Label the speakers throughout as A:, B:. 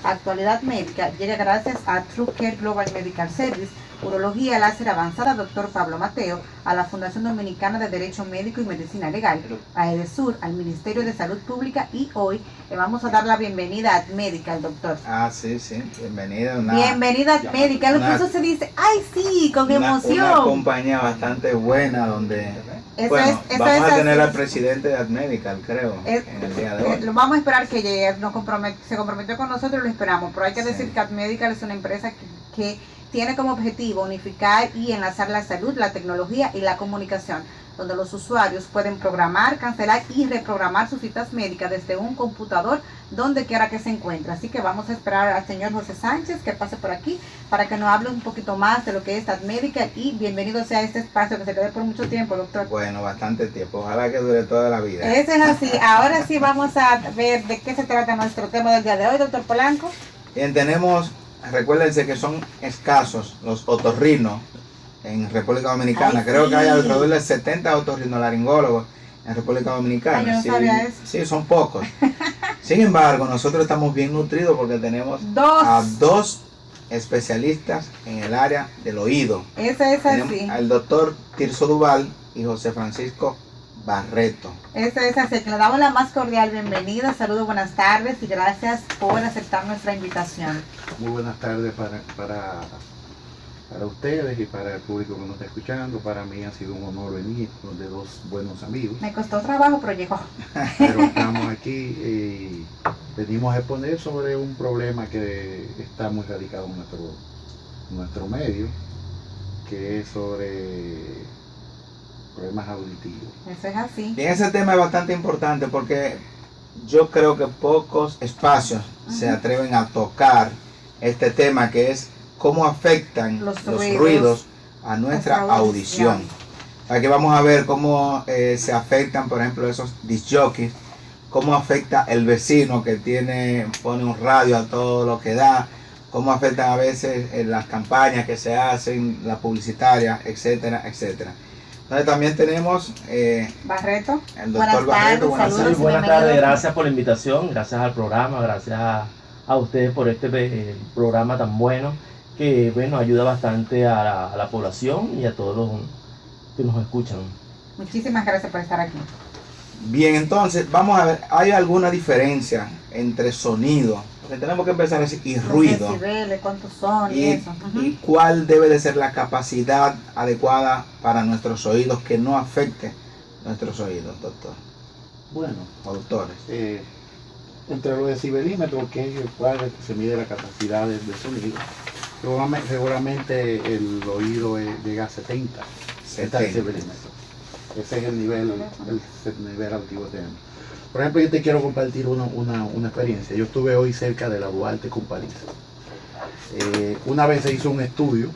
A: Actualidad Médica llega gracias a TrueCare Global Medical Service, Urología Láser Avanzada Dr. Pablo Mateo, a la Fundación Dominicana de Derecho Médico y Medicina Legal, a EDESUR, al Ministerio de Salud Pública, y hoy le vamos a dar la bienvenida a AdMédica, al doctor.
B: Sí, bienvenida.
A: Bienvenida a AdMédica, lo que eso se dice, ¡ay sí! Con emoción.
B: Una compañía bastante buena donde vamos a tener al presidente de AdMédica, creo, en el día de hoy.
A: Lo vamos a esperar que llegue, se comprometió con nosotros, lo esperamos, pero hay que decir que AdMédica es una empresa que tiene como objetivo unificar y enlazar la salud, la tecnología y la comunicación, donde los usuarios pueden programar, cancelar y reprogramar sus citas médicas desde un computador, donde quiera que se encuentre. Así que vamos a esperar al señor José Sánchez que pase por aquí para que nos hable un poquito más de lo que es AdMédica, y bienvenido sea este espacio que se quede por mucho tiempo, doctor.
B: Bueno, bastante tiempo, ojalá que dure toda la vida.
A: Eso es así. Ahora sí vamos a ver de qué se trata nuestro tema del día de hoy, doctor Polanco.
B: Bien, recuérdense que son escasos los otorrinos en República Dominicana. Creo que hay alrededor de 70 otorrinolaringólogos en República Dominicana.
A: Yo no sabía eso.
B: Sí, son pocos. Sin embargo, nosotros estamos bien nutridos porque tenemos a dos especialistas en el área del oído.
A: Esa es así.
B: Al doctor Tirso Duval y José Francisco Barreto.
A: Esa es así, que le damos la más cordial bienvenida. Saludos, buenas tardes y gracias por aceptar nuestra invitación.
C: Muy buenas tardes para ustedes y para el público que nos está escuchando. Para mí ha sido un honor venir de dos buenos amigos.
A: Me costó trabajo, pero llegó.
C: Pero estamos aquí y venimos a exponer sobre un problema que está muy radicado en nuestro medio, que es sobre problemas auditivos.
A: Eso es así.
B: Bien, ese tema es bastante importante porque yo creo que pocos espacios se atreven a tocar este tema, que es cómo afectan los ruidos a nuestra audición. Aquí vamos a ver cómo se afectan, por ejemplo, esos disc jockeys, cómo afecta el vecino que pone un radio a todo lo que da, cómo afectan a veces las campañas que se hacen, la publicitaria, etcétera, etcétera. Entonces también tenemos
A: Barreto.
B: El doctor Barreto.
D: Buenas tardes, gracias por la invitación, gracias al programa, gracias a ustedes por este programa tan bueno, que bueno, ayuda bastante a la población y a todos los que nos escuchan.
A: Muchísimas gracias por estar aquí.
B: Bien, entonces vamos a ver, ¿hay alguna diferencia entre sonido? Porque tenemos que empezar a decir y ruido.
A: Decibeles, ¿cuántos son? Y eso.
B: ¿Y cuál debe de ser la capacidad adecuada para nuestros oídos que no afecte nuestros oídos, doctor?
C: Bueno,
B: o doctores.
C: Entre los decibelímetros, que es el cual se mide la capacidad de sonido, seguramente el oído llega a 70 decibelímetros. Ese es el nivel auditivo que tenemos. Por ejemplo, yo te quiero compartir una experiencia. Yo estuve hoy cerca de la Duarte con París. Una vez se hizo un estudio,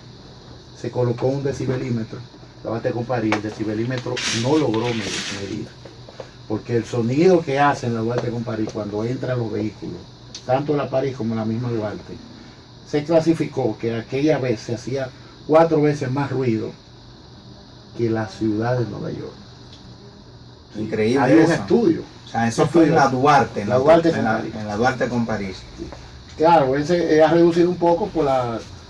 C: se colocó un decibelímetro, la Duarte con París, el decibelímetro no logró medir. Porque el sonido que hacen la Duarte con París cuando entran los vehículos, tanto la París como la misma Duarte, se clasificó que aquella vez se hacía 4 veces más ruido que la ciudad de Nueva York.
B: Increíble.
C: Hay un estudio.
B: O sea, eso fue en la Duarte, en la Duarte con París.
C: Claro, ese ha reducido un poco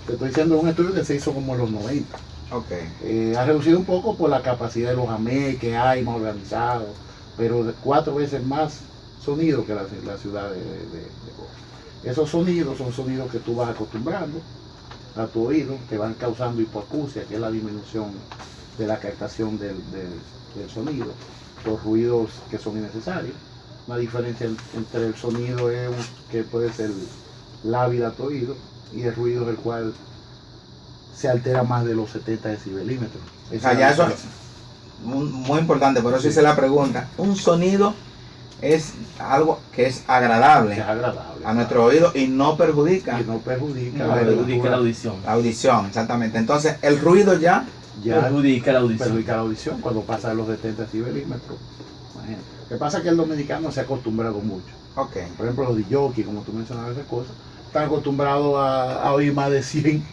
C: te estoy diciendo un estudio que se hizo como en los 90.
B: Okay.
C: Ha reducido un poco por la capacidad de los AME que hay, más organizados, pero 4 veces más sonido que la ciudad de esos sonidos son sonidos que tú vas acostumbrando a tu oído, que van causando hipoacusia, que es la disminución de la captación del sonido, por ruidos que son innecesarios. Una diferencia entre el sonido que puede ser lábil a tu oído y el ruido el cual se altera más de los 70 decibelímetros.
B: O sea, ya eso es muy importante, por eso hice la pregunta. Un sonido es algo que es agradable, a nuestro oído y no perjudica.
D: La audición.
B: La audición, exactamente. Entonces, el ruido ya
D: perjudica la audición.
C: Perjudica la audición cuando pasa de los 70 decibelímetros. Lo que pasa es que el dominicano se ha acostumbrado mucho.
B: Okay.
C: Por ejemplo, los DJ, como tú mencionabas esas cosas, están acostumbrados a oír más de 100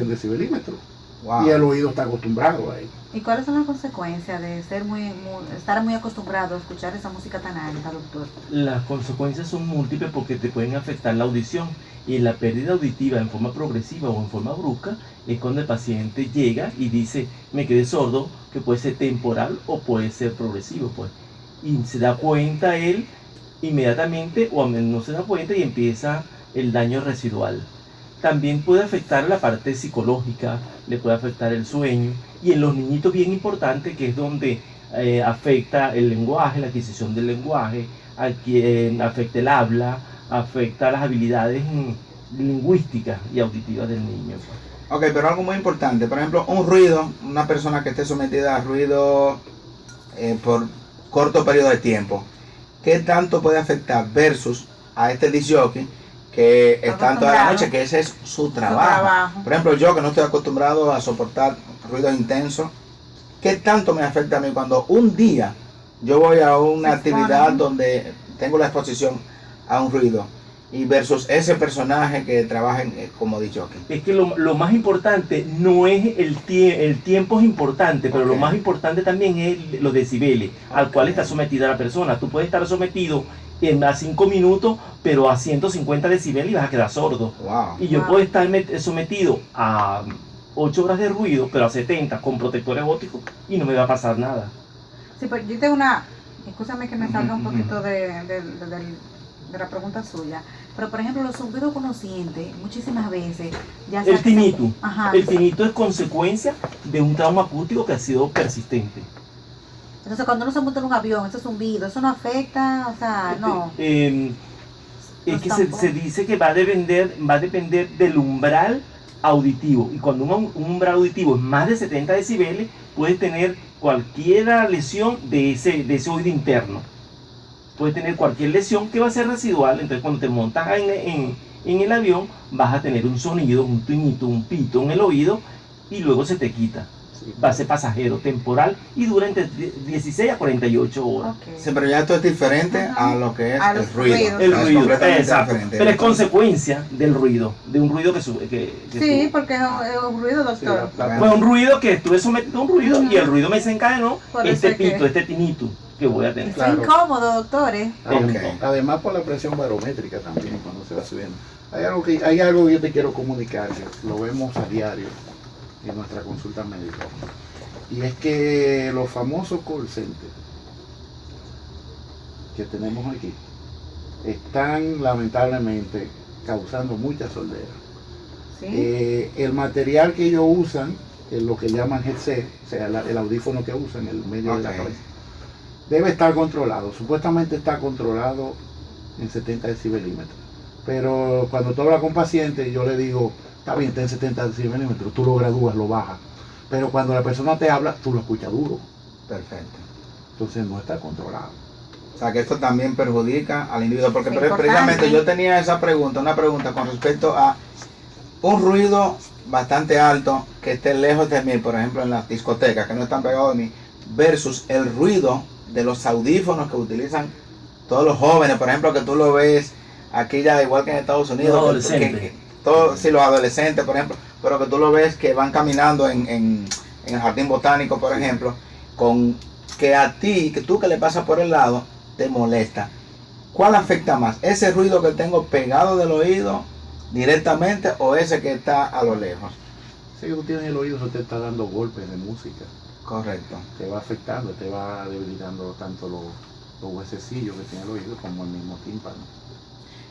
C: decibelímetros.
B: Wow.
C: Y el oído está acostumbrado a ello.
A: ¿Y cuáles son las consecuencias de estar muy acostumbrado a escuchar esa música tan alta, doctor?
D: Las consecuencias son múltiples porque te pueden afectar la audición, y la pérdida auditiva en forma progresiva o en forma brusca es cuando el paciente llega y dice me quedé sordo, que puede ser temporal o puede ser progresivo, pues, y se da cuenta él inmediatamente o no se da cuenta y empieza el daño residual. También puede afectar la parte psicológica, le puede afectar el sueño, y en los niñitos bien importante, que es donde afecta el lenguaje, la adquisición del lenguaje, afecta el habla, afecta las habilidades lingüísticas y auditivas del niño.
B: Ok, pero algo muy importante, por ejemplo, un ruido, una persona que esté sometida a ruido por corto periodo de tiempo, ¿qué tanto puede afectar versus a este disc jockey que está toda la noche, que ese es su trabajo? Por ejemplo, yo que no estoy acostumbrado a soportar ruidos intensos, ¿qué tanto me afecta a mí cuando un día yo voy a una actividad donde tengo la exposición a un ruido y versus ese personaje que trabaja como disc jockey?
D: Es que lo más importante no es el tiempo es importante, pero lo más importante también es los decibeles al cual está sometida la persona. Tú puedes estar sometido a 5 minutos, pero a 150 decibeles y vas a quedar sordo.
B: Wow.
D: Y yo puedo estar sometido a 8 horas de ruido, pero a 70 con protectores ópticos y no me va a pasar nada.
A: Sí, pues yo tengo escúchame que me salga un poquito de la pregunta suya, pero por ejemplo los zumbidos que uno siente muchísimas veces, ya
D: el tinnitus. El tinnitus es consecuencia de un trauma acústico que ha sido persistente.
A: Entonces cuando uno se monta en un avión, ese zumbido, ¿eso no afecta? O sea, no.
D: Es que se dice que va a depender del umbral auditivo, y cuando un umbral auditivo es más de 70 decibeles, puedes tener cualquier lesión de ese oído interno. Puedes tener cualquier lesión que va a ser residual. Entonces cuando te montas en el avión vas a tener un sonido, un tinnitus, un pito en el oído, y luego se te quita. Va a ser pasajero, temporal, y dura entre 16 a 48 horas.
A: Okay.
B: Sí, pero ya esto es diferente a lo que es el ruido.
D: El ruido, exacto.
B: Diferente.
D: Pero es consecuencia del ruido, de un ruido que
A: sí,
D: estuvo.
A: porque es un ruido, doctor.
C: Sí,
D: fue un ruido que estuve sometido a un ruido, y el ruido me desencadenó este pito, este tinnitus que voy a tener.
A: Fue incómodo, doctores.
B: Okay.
C: Además por la presión barométrica también cuando se va subiendo. Hay algo que yo te quiero comunicar, que lo vemos a diario en nuestra consulta médica, y es que los famosos call centers que tenemos aquí están lamentablemente causando mucha sordera.
A: ¿Sí?
C: El material que ellos usan, lo que llaman headset, o sea, el audífono que usan en el medio de la cabeza, debe estar controlado. Supuestamente está controlado en 70 decibelímetros, pero cuando tú hablas con pacientes, yo le digo, está bien, está en 70 decibelímetros, tú lo gradúas, lo bajas, pero cuando la persona te habla, tú lo escuchas duro.
B: Perfecto.
C: Entonces no está controlado.
B: O sea que esto también perjudica al individuo, porque precisamente yo tenía una pregunta con respecto a un ruido bastante alto que esté lejos de mí, por ejemplo en las discotecas, que no están pegados de mí, versus el ruido de los audífonos que utilizan todos los jóvenes, por ejemplo, que tú lo ves aquí ya igual que en Estados Unidos,
D: los adolescentes.
B: Sí, los adolescentes, por ejemplo, pero que tú lo ves que van caminando en el jardín botánico, por ejemplo, con que a ti, que tú que le pasas por el lado, te molesta. ¿Cuál afecta más? ¿Ese ruido que tengo pegado del oído directamente o ese que está a lo lejos?
C: Si tú tienes el oído, se te está dando golpes de música.
B: Correcto.
C: Te va afectando, te va debilitando tanto los huesecillos que tiene el oído como el mismo tímpano.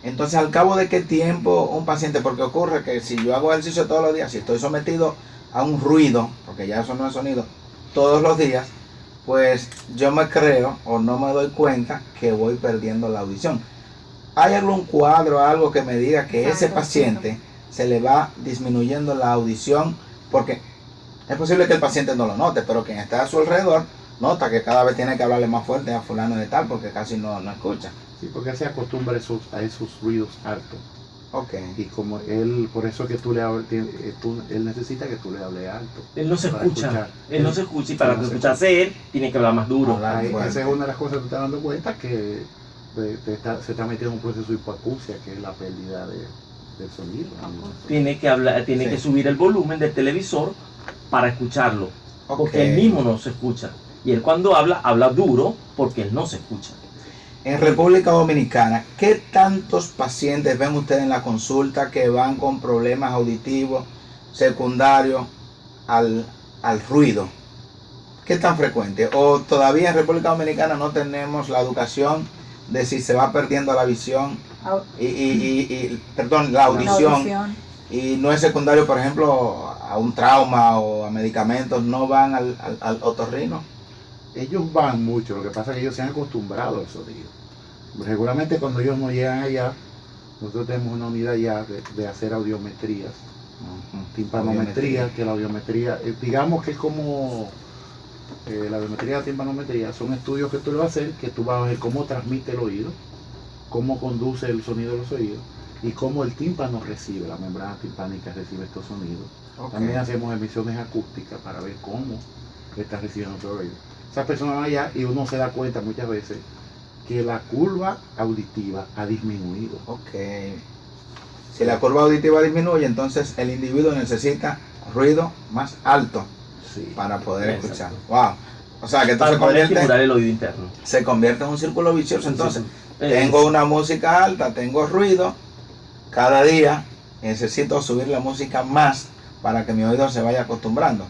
B: Entonces, ¿al cabo de qué tiempo un paciente? Porque ocurre que si yo hago ejercicio todos los días, si estoy sometido a un ruido, porque ya eso no es sonido, todos los días, pues yo me creo o no me doy cuenta que voy perdiendo la audición. ¿Hay algún cuadro, algo que me diga que ese paciente se le va disminuyendo la audición? Porque es posible que el paciente no lo note, pero quien está a su alrededor nota que cada vez tiene que hablarle más fuerte a fulano de tal porque casi no escucha.
C: Sí, porque él se acostumbra a esos ruidos altos.
B: Okay.
C: Y como él, por eso que tú le hables, él necesita que tú le hables alto.
D: Él no se escucha. Él no se escucha, y para escucharse él tiene que hablar más duro.
C: Esa es una de las cosas que tú estás dando cuenta, que se está metiendo en un proceso de hipoacusia, que es la pérdida del sonido.
D: Tiene que hablar, tiene que subir el volumen del televisor para escucharlo,
B: Ok.
D: porque él mismo no se escucha. Y él cuando habla, habla duro porque él no se escucha.
B: En República Dominicana, ¿qué tantos pacientes ven ustedes en la consulta que van con problemas auditivos secundarios al ruido? ¿Qué tan frecuente? ¿O todavía en República Dominicana no tenemos la educación de si se va perdiendo la visión perdón, la audición, y no es secundario, por ejemplo, a un trauma o a medicamentos, no van al otorrino?
C: Ellos van mucho, lo que pasa es que ellos se han acostumbrado al sonido. Regularmente cuando ellos no llegan allá, nosotros tenemos una unidad ya de hacer audiometrías, timpanometría, que la audiometría, digamos que es como la audiometría y la timpanometría, son estudios que tú le vas a hacer, que tú vas a ver cómo transmite el oído, cómo conduce el sonido de los oídos y cómo el tímpano recibe, la membrana timpánica recibe estos sonidos.
B: Okay.
C: También hacemos emisiones acústicas para ver cómo está recibiendo nuestro oído. Esas personas van allá y uno se da cuenta muchas veces que la curva auditiva ha disminuido.
B: Ok. Si la curva auditiva disminuye, entonces el individuo necesita ruido más alto, sí, para poder escuchar. Wow. O sea que esto
D: para poder estimular el oído interno.
B: Se convierte en un círculo vicioso. Entonces, tengo una música alta, tengo ruido, cada día necesito subir la música más para que mi oído se vaya acostumbrando.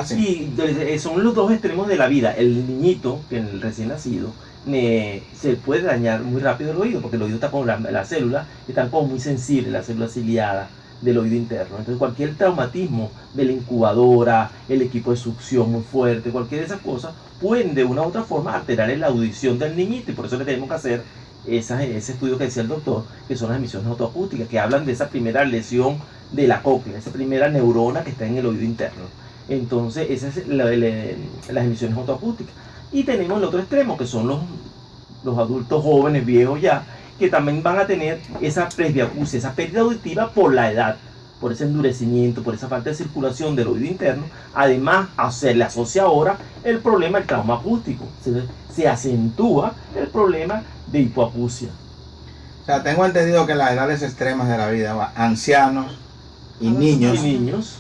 D: Sí. Y son los dos extremos de la vida. El niñito, que el recién nacido, se puede dañar muy rápido el oído, porque el oído está con la célula, están como muy sensible, la célula ciliada del oído interno. Entonces cualquier traumatismo de la incubadora, el equipo de succión muy fuerte, cualquier de esas cosas, pueden de una u otra forma alterar la audición del niñito, y por eso le tenemos que hacer ese estudio que decía el doctor, que son las emisiones autoacústicas, que hablan de esa primera lesión de la cóclea, esa primera neurona que está en el oído interno. Entonces esas es las emisiones autoacústicas. Y tenemos el otro extremo, que son los adultos jóvenes, viejos ya, que también van a tener esa presbiacusia, esa pérdida auditiva por la edad, por ese endurecimiento, por esa falta de circulación del oído interno. Además, se le asocia ahora el problema del trauma acústico, se acentúa el problema de hipoacusia.
B: O sea, tengo entendido que en las edades extremas de la vida, ancianos y niños,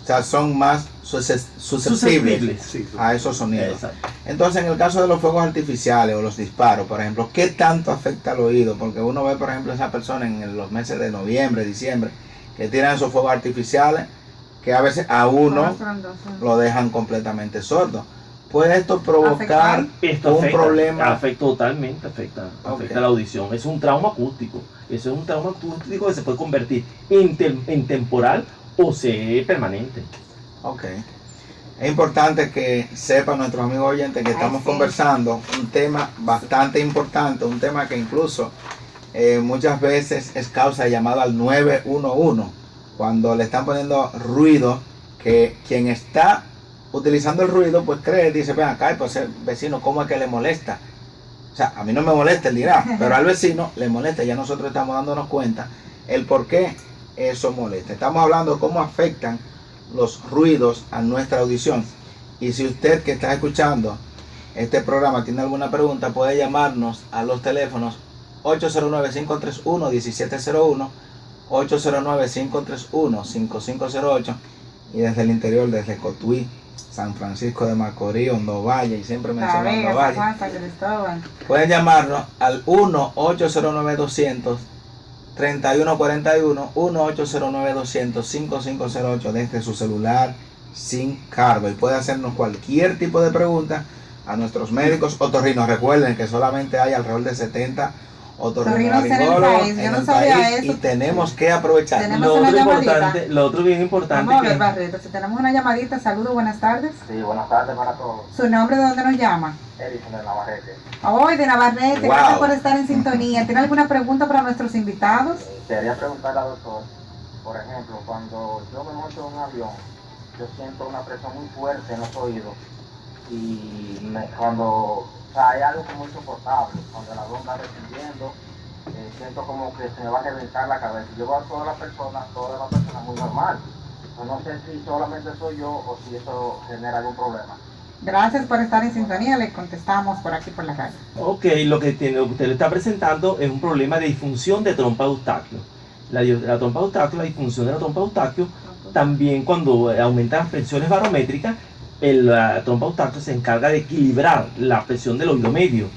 B: o sea, son más susceptibles a esos sonidos.
D: Exacto.
B: Entonces, en el caso de los fuegos artificiales o los disparos, por ejemplo, ¿qué tanto afecta al oído? Porque uno ve, por ejemplo, esa persona en los meses de noviembre, diciembre, que tiran esos fuegos artificiales, que a veces a uno lo dejan completamente sordo. ¿Puede esto provocar un problema?
D: Totalmente afecta la audición. Es un trauma acústico. Eso es un trauma acústico que se puede convertir en temporal o ser permanente.
B: Ok. Es importante que sepan nuestros amigos oyentes que estamos conversando un tema bastante importante, un tema que incluso muchas veces es causa de llamada al 911, cuando le están poniendo ruido, que quien está utilizando el ruido pues dice, ven acá, pues el vecino, ¿cómo es que le molesta? O sea, a mí no me molesta, él dirá, pero al vecino le molesta. Ya nosotros estamos dándonos cuenta el por qué eso molesta. Estamos hablando de cómo afectan los ruidos a nuestra audición. Y si usted que está escuchando este programa tiene alguna pregunta, puede llamarnos a los teléfonos 809-531-1701, 809-531-5508, y desde el interior, desde Cotuí, San Francisco de Macorís, Hondo Valle, y siempre mencionando Hondo Valle, pueden llamarnos al 1-809-200-3141, 1-809-200-5508 desde su celular sin cargo, y puede hacernos cualquier tipo de pregunta a nuestros médicos otorrinos. Recuerden que solamente hay alrededor de 70 otorrinolaringólogos en el país, y tenemos que aprovechar.
A: Tenemos
D: lo otro bien importante.
A: Vamos a ver, Barreto, si tenemos una llamadita. Saludos, buenas tardes.
E: Sí, buenas tardes para todos.
A: ¿Su nombre, de dónde nos llama?
E: Edison de Navarrete.
A: Hoy de Navarrete,
B: Wow.
A: Gracias por estar en sintonía. ¿Tiene alguna pregunta para nuestros invitados?
E: Quería preguntarle al doctor, por ejemplo, cuando yo me monto en un avión, yo siento una presión muy fuerte en los oídos, y cuando hay algo como insoportable, cuando el avión va descendiendo, siento como que se me va a reventar la cabeza. Yo veo a todas las personas muy normal. No sé si solamente soy yo o si eso genera algún problema.
A: Gracias por estar en sintonía, le contestamos por aquí por la calle.
D: Ok, lo que usted le está presentando es un problema de disfunción de trompa de Eustaquio. La trompa de Eustaquio, la disfunción de la trompa de Eustaquio También cuando aumentan las presiones barométricas, la trompa Eustaquio se encarga de equilibrar la presión del oído medio.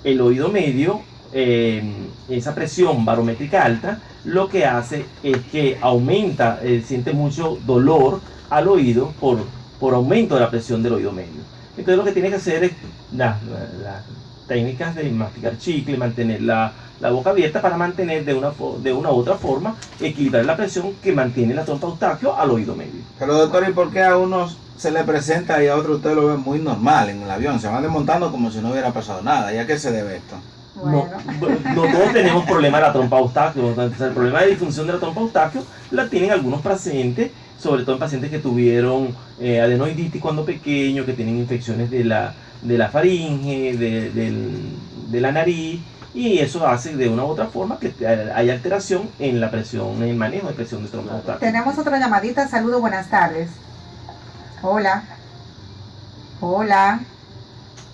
D: El oído medio, esa presión barométrica alta, lo que hace es que aumenta, siente mucho dolor al oído por aumento de la presión del oído medio. Entonces lo que tiene que hacer es las técnicas de masticar chicle, mantener la boca abierta para mantener de una u otra forma, equilibrar la presión que mantiene la trompa Eustaquio al oído medio.
B: Pero doctor, ¿y por qué a unos se le presenta y a otros usted lo ve muy normal en el avión? Se van desmontando como si no hubiera pasado nada. ¿Y a qué se debe esto?
A: Bueno.
D: No todos tenemos problemas de la trompa Eustaquio. Entonces, el problema de disfunción de la trompa Eustaquio la tienen algunos pacientes, sobre todo en pacientes que tuvieron adenoiditis cuando pequeños, que tienen infecciones de la faringe, de la nariz, y eso hace de una u otra forma que haya alteración en la presión, en el manejo de presión de trompa Eustaquio.
A: Tenemos otra llamadita. Saludos, buenas tardes. Hola. Hola.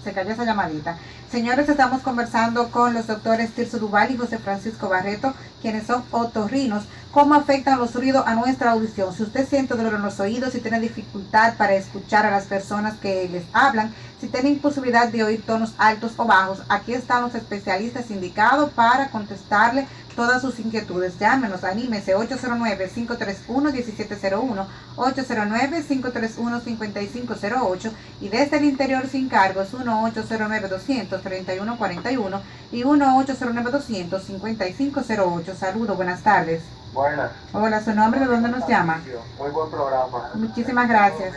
A: Se cayó esa llamadita. Señores, estamos conversando con los doctores Tirso Duval y José Francisco Barreto, quienes son otorrinos. ¿Cómo afectan los ruidos a nuestra audición? Si usted siente dolor en los oídos, si tiene dificultad para escuchar a las personas que les hablan, si tiene imposibilidad de oír tonos altos o bajos, aquí están los especialistas indicados para contestarle todas sus inquietudes. Llámenos, anímese, 809-531-1701, 809-531-5508, y desde el interior sin cargos 1-809-200-3141 y 1-809-200-5508. Saludos, buenas tardes.
E: Buenas.
A: Hola, ¿su nombre? ¿De dónde nos llama?
E: Muy buen programa.
A: Muchísimas gracias.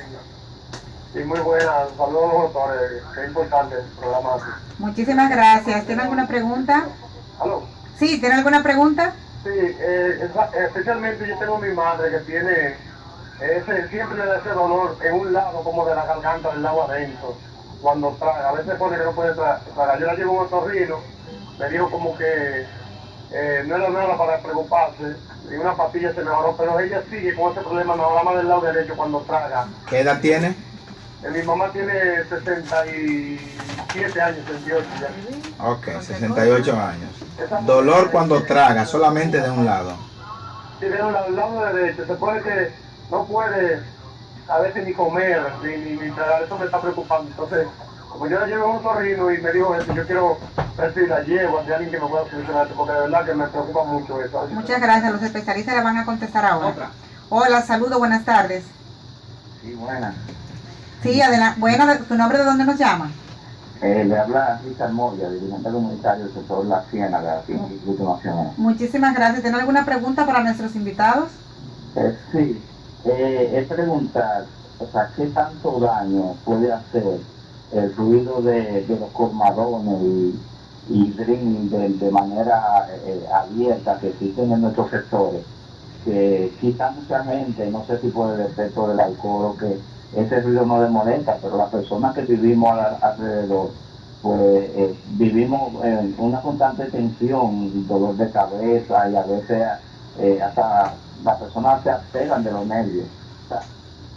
E: Sí, muy buena. Saludos, doctores. Qué importante el programa.
A: Muchísimas gracias. ¿Tiene alguna pregunta?
E: ¿Aló?
A: Sí, ¿tiene alguna pregunta?
E: Sí, especialmente yo tengo mi madre que tiene, siempre le da ese dolor en un lado como de la garganta, del lado adentro, cuando traga. A veces pone que no puede tragar. Yo la llevo a un otorrino, me dijo como que no era nada para preocuparse, y una pastilla se mejoró, pero ella sigue con ese problema nada más del lado derecho cuando traga.
B: ¿Qué edad tiene?
E: Mi mamá tiene 67 años, 68 ya.
B: Ok, 68 años. Dolor cuando traga, solamente de un lado.
E: Sí, del lado derecho. Se puede que no puede a veces ni comer, ni tragar. Eso me está preocupando. Entonces, como yo la llevo a un otorrino y me dijo eso, yo quiero ver si la llevo de alguien que me pueda solucionar esto, porque de verdad que me preocupa mucho eso.
A: Muchas gracias. Los especialistas le van a contestar ahora. Hola, saludos, buenas tardes.
E: Sí, buenas.
A: Sí, adelante. Bueno, ¿tu nombre de dónde nos llama?
E: Le habla Richard Moya, dirigente comunitario del sector La Ciénaga, aquí en el Instituto Nacional.
A: Muchísimas gracias. ¿Tiene alguna pregunta para nuestros invitados?
E: Sí, es preguntar, o sea, ¿qué tanto daño puede hacer el ruido de los colmadones y drilling de manera abierta que existen en nuestros sectores? Que quizá mucha gente, no sé si por el efecto del alcohol o que ese ruido no le molesta, pero las personas que vivimos alrededor, pues vivimos en una constante tensión, dolor de cabeza, y a veces hasta las personas se pegan de los nervios. O sea,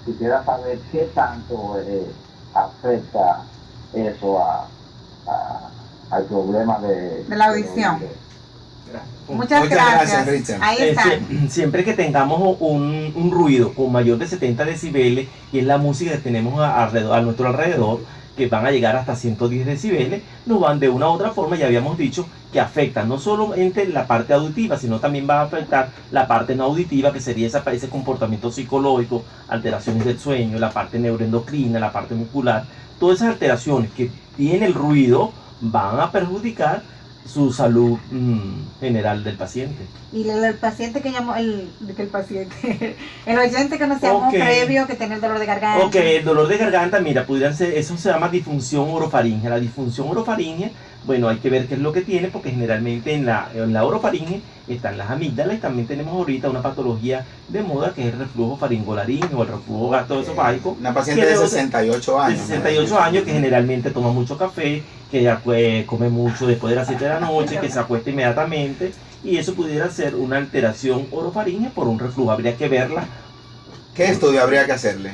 E: quisiera saber qué tanto afecta eso al problema de
A: la audición. Muchas
B: gracias, Richard.
A: Ahí está.
D: Siempre que tengamos un ruido con mayor de 70 decibeles, y es la música que tenemos a nuestro alrededor, que van a llegar hasta 110 decibeles, nos van de una u otra forma, ya habíamos dicho, que afectan no solamente la parte auditiva, sino también va a afectar la parte no auditiva, que sería ese comportamiento psicológico, alteraciones del sueño, la parte neuroendocrina, la parte muscular. Todas esas alteraciones que tiene el ruido van a perjudicar su salud general del paciente.
A: Y el paciente que llamó, el oyente que nos llamó previo, que tiene el dolor de garganta.
D: Ok, el dolor de garganta, mira, pudieran ser, eso se llama disfunción orofaringea. La disfunción orofaringea, bueno, hay que ver qué es lo que tiene, porque generalmente en la orofaringe están las amígdalas, y también tenemos ahorita una patología de moda que es el reflujo faringolaríngeo o el reflujo gastroesofágico.
B: Una paciente de 68 años.
D: De 68 años que generalmente toma mucho café, que come mucho después de las 7 de la noche, que se acuesta inmediatamente, y eso pudiera ser una alteración orofaringea por un reflujo. Habría que verla.
B: ¿Qué estudio habría que hacerle?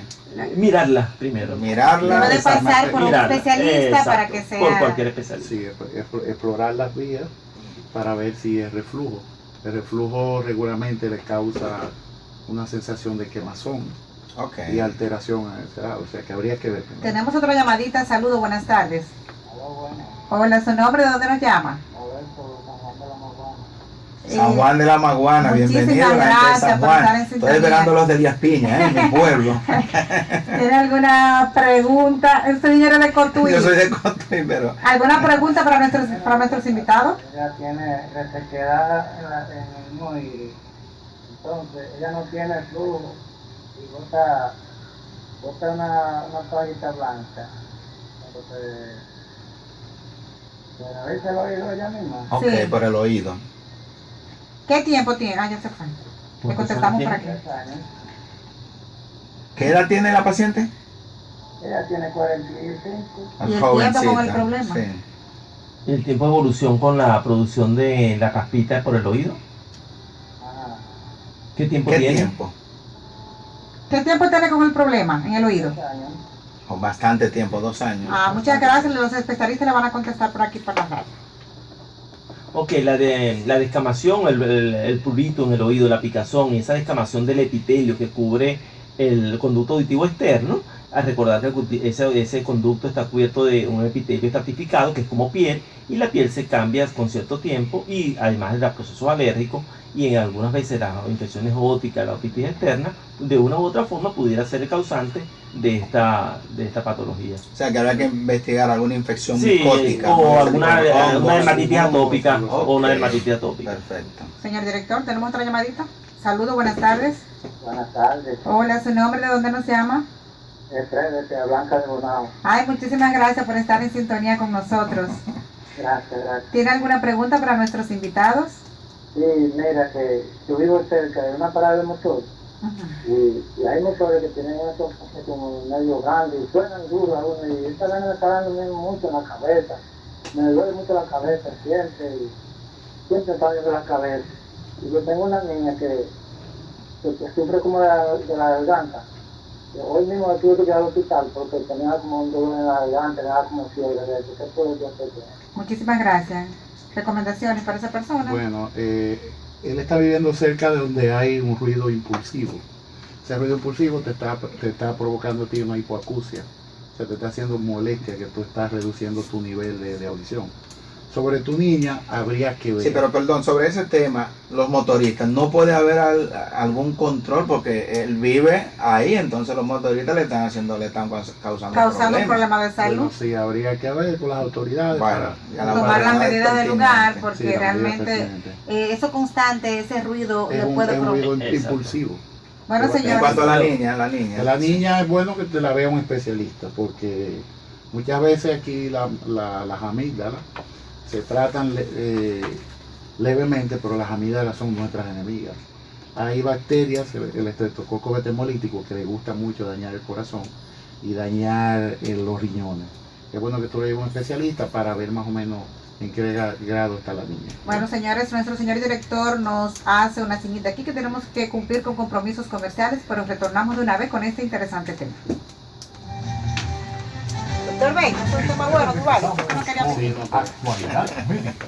D: Mirarla primero.
B: Mirarla.
A: Debe de pasar por un especialista,
D: exacto,
A: para que sea.
D: Por cualquier especialista.
C: Sí, explorar las vías para ver si es reflujo. El reflujo regularmente le causa una sensación de quemazón
B: Okay.
C: y alteración a ese lado. O sea que habría que ver.
A: Tenemos otra llamadita. Saludos, buenas tardes. Hola, ¿su nombre? ¿De dónde nos llama?
B: San Juan de la Maguana,
A: muchísimas
B: bienvenido a la gente de
A: gracias
B: San
A: por
B: Juan.
A: estar en
B: Estoy
A: sintonía.
B: esperando los de Díaz Piña, en mi pueblo.
A: ¿Tiene alguna pregunta? Este señor es de Cotuí.
B: Yo soy de Cotuí, pero
A: ¿Alguna pregunta para nuestros invitados?
E: Ella tiene resequedad en el muelle, entonces ella no tiene flujo y bota una toallita blanca. Entonces, ¿se revisa el oído ella misma?
B: ok,
A: Sí.
B: por el oído.
A: ¿Qué tiempo tiene? Ah, ya se fue. Le contestamos por aquí.
E: 3 años.
B: ¿Qué edad tiene la paciente?
E: Ella tiene 45.
A: ¿Y el tiempo
B: Jovencita,
A: con el problema?
B: sí.
D: ¿Y el tiempo de evolución con la producción de la caspita por el oído?
E: Ah,
D: ¿Qué tiempo
B: ¿Qué
D: tiene?
B: tiempo?
A: ¿Qué tiempo tiene con el problema en el oído?
E: 3 años.
B: Con bastante tiempo, 2 años.
A: Ah, muchas gracias. Los especialistas le van a contestar por aquí por la radio.
D: Ok, la descamación, el prurito en el oído, la picazón y esa descamación del epitelio que cubre el conducto auditivo externo, a recordar que ese conducto está cubierto de un epitelio estratificado que es como piel, y la piel se cambia con cierto tiempo, y además de procesos alérgicos y en algunas veces las infecciones ópticas, la otitis externa, de una u otra forma pudiera ser el causante de esta patología.
B: O sea, que habrá que investigar alguna infección
D: Sí,
B: mucótica.
D: o
B: ¿no?
D: alguna
B: Hongos.
D: dermatitis atópica,
B: Ok,
D: o una dermatitis atópica.
B: Perfecto.
A: Señor director, tenemos otra llamadita. Saludos, buenas tardes.
E: Buenas tardes.
A: Hola, ¿su nombre? ¿De dónde nos llama?
E: Es Fred, de Blanca de Bonao.
A: Ay, muchísimas gracias por estar en sintonía con nosotros.
E: Gracias.
A: ¿Tiene alguna pregunta para nuestros invitados?
E: Sí, mira, que yo vivo cerca de una parada de motor y hay motores que tienen esos como medio grandes y suenan duro a uno, y esta vez me está dando mucho en la cabeza. Me duele mucho la cabeza siempre está doliendo la cabeza. Y yo tengo una niña que sufre como de la garganta. Hoy mismo tuve que llegar al hospital porque tenía como un dolor en la garganta, tenía como fiebre de eso. ¿Qué puedo yo hacer?
A: Muchísimas gracias. ¿Recomendaciones para esa persona?
C: Bueno, él está viviendo cerca de donde hay un ruido impulsivo. Ese ruido impulsivo te está provocando a ti una hipoacusia. O sea, te está haciendo molestia, que tú estás reduciendo tu nivel de audición. Sobre tu niña habría que ver.
B: Sí, pero perdón, sobre ese tema, los motoristas, no puede haber algún control porque él vive ahí, entonces los motoristas le están causando
A: Causando un
B: problemas.
A: problema de salud.
C: Bueno, sí, habría que ver con las autoridades.
B: Bueno, ya la
A: Tomar las
B: autoridad
A: medidas del
B: pertinente.
A: lugar,
C: Sí,
A: porque
C: la medida
A: realmente
C: pertinente.
A: eso constante, ese ruido
C: Es
A: le
C: un
A: puede provocar.
C: ruido
D: Exacto.
C: impulsivo.
A: Bueno,
C: En
B: En
A: señores,
B: cuanto a la
C: La niña es bueno que te la vea un especialista, porque muchas veces aquí las amígdalas se tratan levemente, pero las amígdalas son nuestras enemigas. Hay bacterias, el estreptococo betemolítico, que le gusta mucho dañar el corazón y dañar los riñones. Es bueno que tú le lleves a un especialista para ver más o menos en qué grado está la niña.
A: bueno, señores, nuestro señor director nos hace una señita aquí que tenemos que cumplir con compromisos comerciales, pero retornamos de una vez con este interesante tema. Doctor Bey, ¿no fue un tema bueno? ¿Tú vale? No quería
C: Sí, no,
F: Actualidad médica.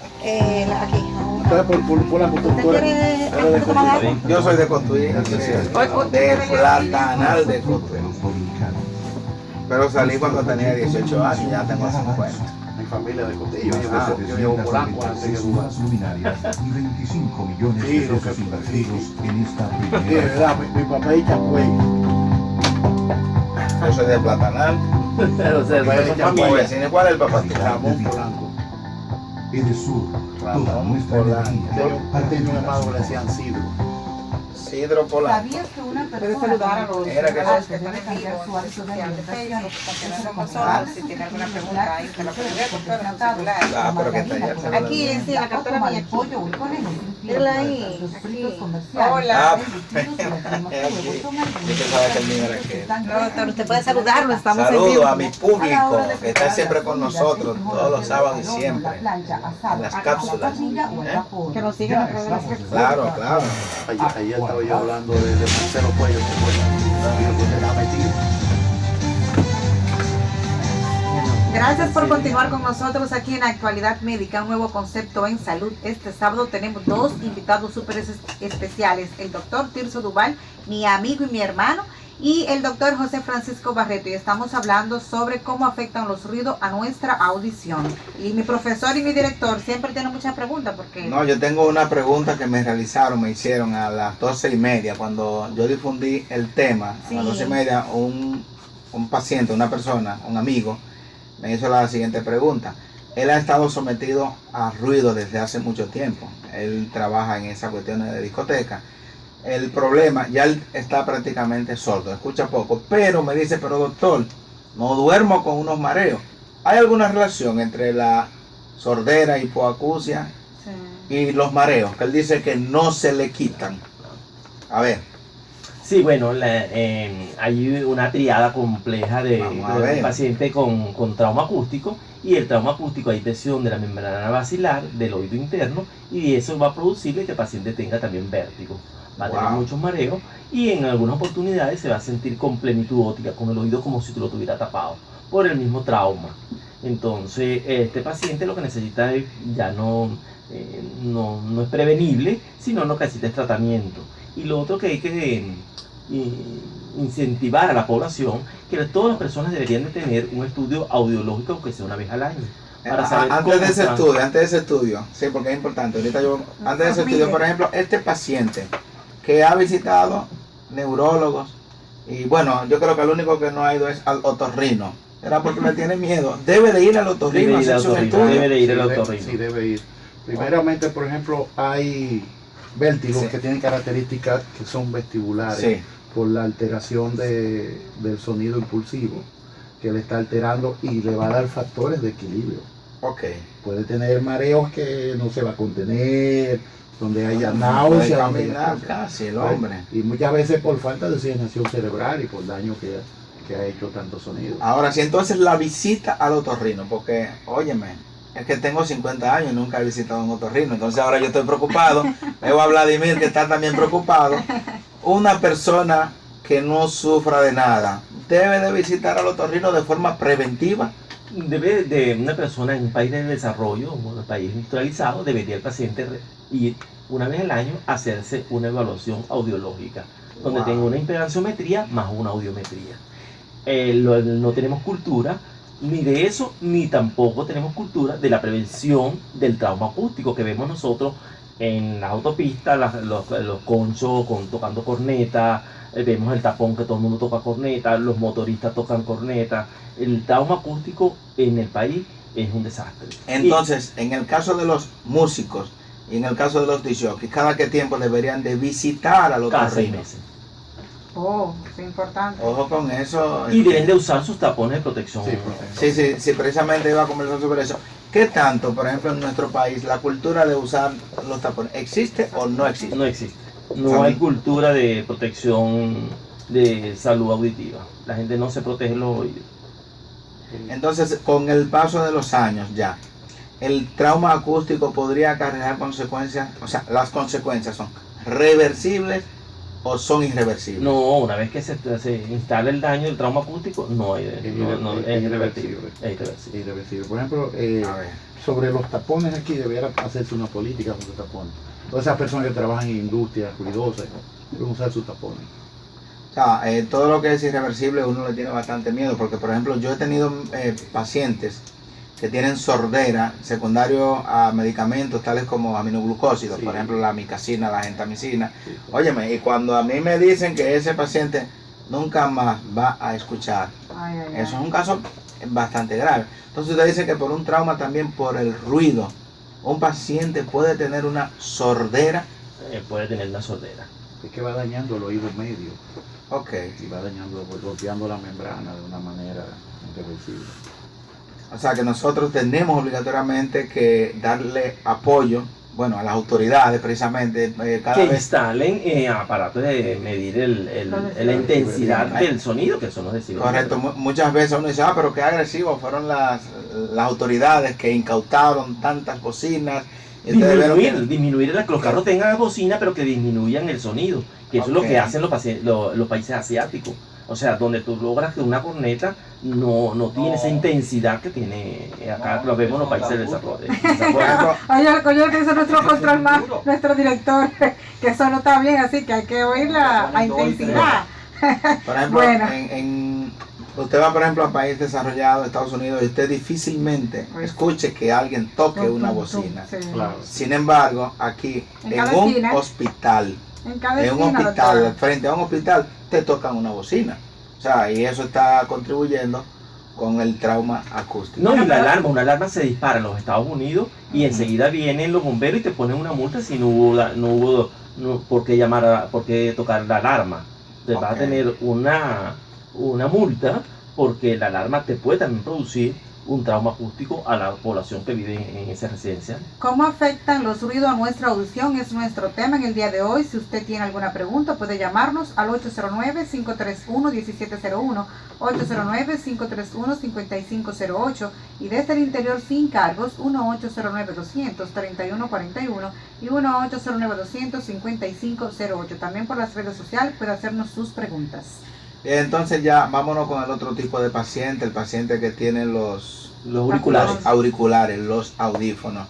A: aquí.
C: entonces, por la
A: ¿Usted
C: cultura.
A: quiere un poquito más de agua?
B: Yo soy de Cotuí, de Platanal de Cotuí. Pero salí cuando tenía 18 años, ya tengo 50.
C: Mi familia de Cotillo,
B: Ah,
C: yo vivo por Polanco antes que
F: 726
C: Dubái.
F: obras luminarias y 25 millones
C: Sí,
F: de
C: lo
F: pesos
C: que-
F: invertidos en esta
C: Sí, de
F: primera
C: verdad, mi papá es Chagüey.
B: Yo soy de Platanal.
D: O sea,
C: Bueno,
D: son
C: ya
D: familia.
B: Como vecino, ¿cuál es el papá?
C: Ramón Polanco.
F: Edesur, toda
B: Ramón
F: nuestra
B: Polanco.
F: energía.
C: Él tenía un hermano que le decían Sidro.
B: Sidro Polanco.
A: ¿Sabías que una Puedes saludar a los
B: Era que
A: ciudadanos
B: sí.
A: que están en vivo en su hábito de alimentación?
B: Ah,
A: Si tiene alguna pregunta ahí, te la puedes ver, doctor, en su celular.
B: Ah, pero que está allá.
A: Aquí, sí, la cartera mía aquí. Mírala ahí, aquí.
B: Ah,
A: Hola.
B: Yo pensaba que el mío era aquel.
A: No, doctor, usted puede saludarlo, estamos en
B: Saludo
A: vivo.
B: a mi público que está siempre con nosotros todos los sábados y siempre en las cápsulas.
A: Que nos sigan en redes sociales.
B: Claro, claro.
C: Ayer estaba yo hablando de Marcelo Cuello, que fue que te la metido.
A: Gracias por continuar con nosotros aquí en Actualidad Médica, un nuevo concepto en salud. Este sábado tenemos dos invitados súper especiales, el doctor Tirso Duval, mi amigo y mi hermano, y el doctor José Francisco Barreto, y estamos hablando sobre cómo afectan los ruidos a nuestra audición. Y mi profesor y mi director siempre tienen muchas preguntas porque...
B: No, yo tengo una pregunta que me hicieron a las 12:30, cuando yo difundí el tema.
A: Sí.
B: A las 12:30 un paciente, una persona, un amigo, me hizo la siguiente pregunta. Él ha estado sometido a ruido desde hace mucho tiempo. Él trabaja en esas cuestiones de discoteca. El problema, ya él está prácticamente sordo, escucha poco, pero me dice, pero doctor, no duermo con unos mareos. ¿Hay alguna relación entre la sordera, hipoacusia y los mareos? Que él dice que no se le quitan. A ver.
D: Sí, bueno, hay una triada compleja de un paciente con trauma acústico, y el trauma acústico hay presión de la membrana basilar del oído interno, y eso va a producirle que el paciente tenga también vértigo. Va a tener muchos mareos, y en algunas oportunidades se va a sentir con plenitud óptica, con el oído como si tú lo tuviera tapado, por el mismo trauma. Entonces, este paciente lo que necesita es, ya no es prevenible, sino lo que necesita es tratamiento. Y lo otro que hay que incentivar a la población, que todas las personas deberían de tener un estudio audiológico, aunque sea una vez al año. Para saber
B: antes de ese estudio, sí, porque es importante. Ahorita antes de ese estudio, por ejemplo, este paciente que ha visitado neurólogos, y bueno, yo creo que el único que no ha ido es al otorrino, era porque le tiene miedo. Debe de ir al otorrino a hacerse un estudio.
D: Debe de ir al otorrino.
C: Sí, debe ir. Primeramente, por ejemplo, hay vértigos que tienen características que son vestibulares, por la alteración del sonido impulsivo, que le está alterando y le va a dar factores de equilibrio. Puede tener mareos que no se va a contener, donde haya náusea,
B: caminar casi el hombre.
C: Y muchas veces por falta de oxigenación cerebral y por daño que ha hecho tanto sonido.
B: Ahora, si entonces la visita al otorrino, porque, óyeme, es que tengo 50 años y nunca he visitado un otorrino, entonces ahora yo estoy preocupado, veo a Vladimir que está también preocupado. Una persona que no sufra de nada, ¿debe de visitar al otorrino de forma preventiva?
D: Debe de una persona en un país de desarrollo, un país industrializado, debería el paciente ir una vez al año a hacerse una evaluación audiológica, donde tenga una impedanciometría más una audiometría. No tenemos cultura ni de eso, ni tampoco tenemos cultura de la prevención del trauma acústico que vemos nosotros en las autopistas, los conchos tocando corneta, vemos el tapón que todo el mundo toca corneta, los motoristas tocan corneta. El trauma acústico en el país es un desastre.
B: Entonces, en el caso de los músicos y en el caso de los discjockeys, ¿cada qué tiempo deberían de visitar al otorrino?
D: Cada 6 meses.
A: Oh, es importante.
B: Ojo con eso.
D: Y deben de usar sus tapones de protección.
B: Sí, precisamente iba a conversar sobre eso. ¿Qué tanto, por ejemplo, en nuestro país, la cultura de usar los tapones, existe o no existe?
D: No existe. No hay cultura de protección de salud auditiva. La gente no se protege los oídos.
B: Entonces, con el paso de los años ya, el trauma acústico podría acarrear consecuencias, o sea, las consecuencias son reversibles o son irreversibles.
D: No, una vez que se instala el daño del trauma acústico, es irreversible.
C: Es irreversible. Por ejemplo, sobre los tapones aquí debería hacerse una política sobre los tapones. Todas esas personas que trabajan en industrias ruidosas deben usar sus tapones.
B: O sea, todo lo que es irreversible uno le tiene bastante miedo, porque por ejemplo yo he tenido pacientes que tienen sordera secundario a medicamentos tales como aminoglucósidos, por ejemplo la amicacina, la gentamicina. Óyeme, y cuando a mí me dicen que ese paciente nunca más va a escuchar, eso es un caso bastante grave. Entonces usted dice que por un trauma también por el ruido, un paciente puede tener una sordera.
D: Puede tener una sordera.
C: Es que va dañando el oído medio.
B: Y
C: va dañando, golpeando la membrana de una manera irreversible.
B: O sea que nosotros tenemos obligatoriamente que darle apoyo, bueno, a las autoridades precisamente,
D: que instalen aparatos de medir la intensidad del sonido, que son los decibeles.
B: Correcto, muchas veces uno dice, pero qué agresivos fueron las autoridades que incautaron tantas bocinas.
D: Disminuir que los carros tengan bocina, pero que disminuyan el sonido, que eso es lo que hacen los países asiáticos. O sea, donde tú logras que una corneta no tiene esa intensidad que tiene acá, lo vemos en los países desarrollados.
A: Oye, lo que dice nuestro control más, nuestro director, que eso no está bien, así que hay que oír la intensidad.
B: Por ejemplo,
A: Bueno.
B: usted va, por ejemplo, a país desarrollado, Estados Unidos, y usted difícilmente escuche que alguien toque una bocina.
A: Sí.
C: Claro.
B: Sin embargo, aquí,
A: En
B: en
A: cada
B: un
A: esquina.
B: hospital,
A: En cada
B: en un
A: esquina,
B: hospital,
A: doctor.
B: frente a un hospital, te tocan una bocina. O sea, y eso está contribuyendo con el trauma acústico.
D: No, y una alarma se dispara en los Estados Unidos y enseguida vienen los bomberos y te ponen una multa si no hubo por qué tocar la alarma. Te vas a tener una multa porque la alarma te puede también producir un trauma acústico a la población que vive en esa residencia.
A: ¿Cómo afectan los ruidos a nuestra audición? Es nuestro tema en el día de hoy. Si usted tiene alguna pregunta, puede llamarnos al 809-531-1701, 809-531-5508 y desde el interior sin cargos, 1-809-200-3141 y 1-809-200-5508. También por las redes sociales puede hacernos sus preguntas.
B: Entonces ya vámonos con el otro tipo de paciente, el paciente que tiene los auriculares, los audífonos.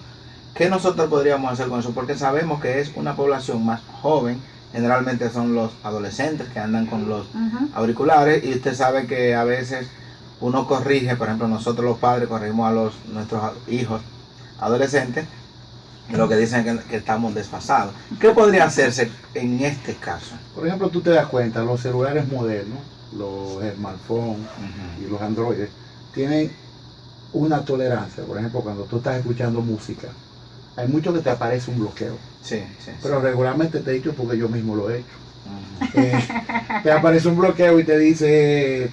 B: ¿Qué nosotros podríamos hacer con eso? Porque sabemos que es una población más joven, generalmente son los adolescentes que andan con los auriculares, y usted sabe que a veces uno corrige, por ejemplo nosotros los padres corregimos a nuestros hijos adolescentes, de lo que dicen que estamos desfasados. ¿Qué podría hacerse en este caso?
C: Por ejemplo, tú te das cuenta, los celulares modernos, los smartphones y los androides, tienen una tolerancia. Por ejemplo, cuando tú estás escuchando música, hay mucho que te aparece un bloqueo.
B: Sí.
C: Pero regularmente te he dicho porque yo mismo lo he hecho. Te aparece un bloqueo y te dice,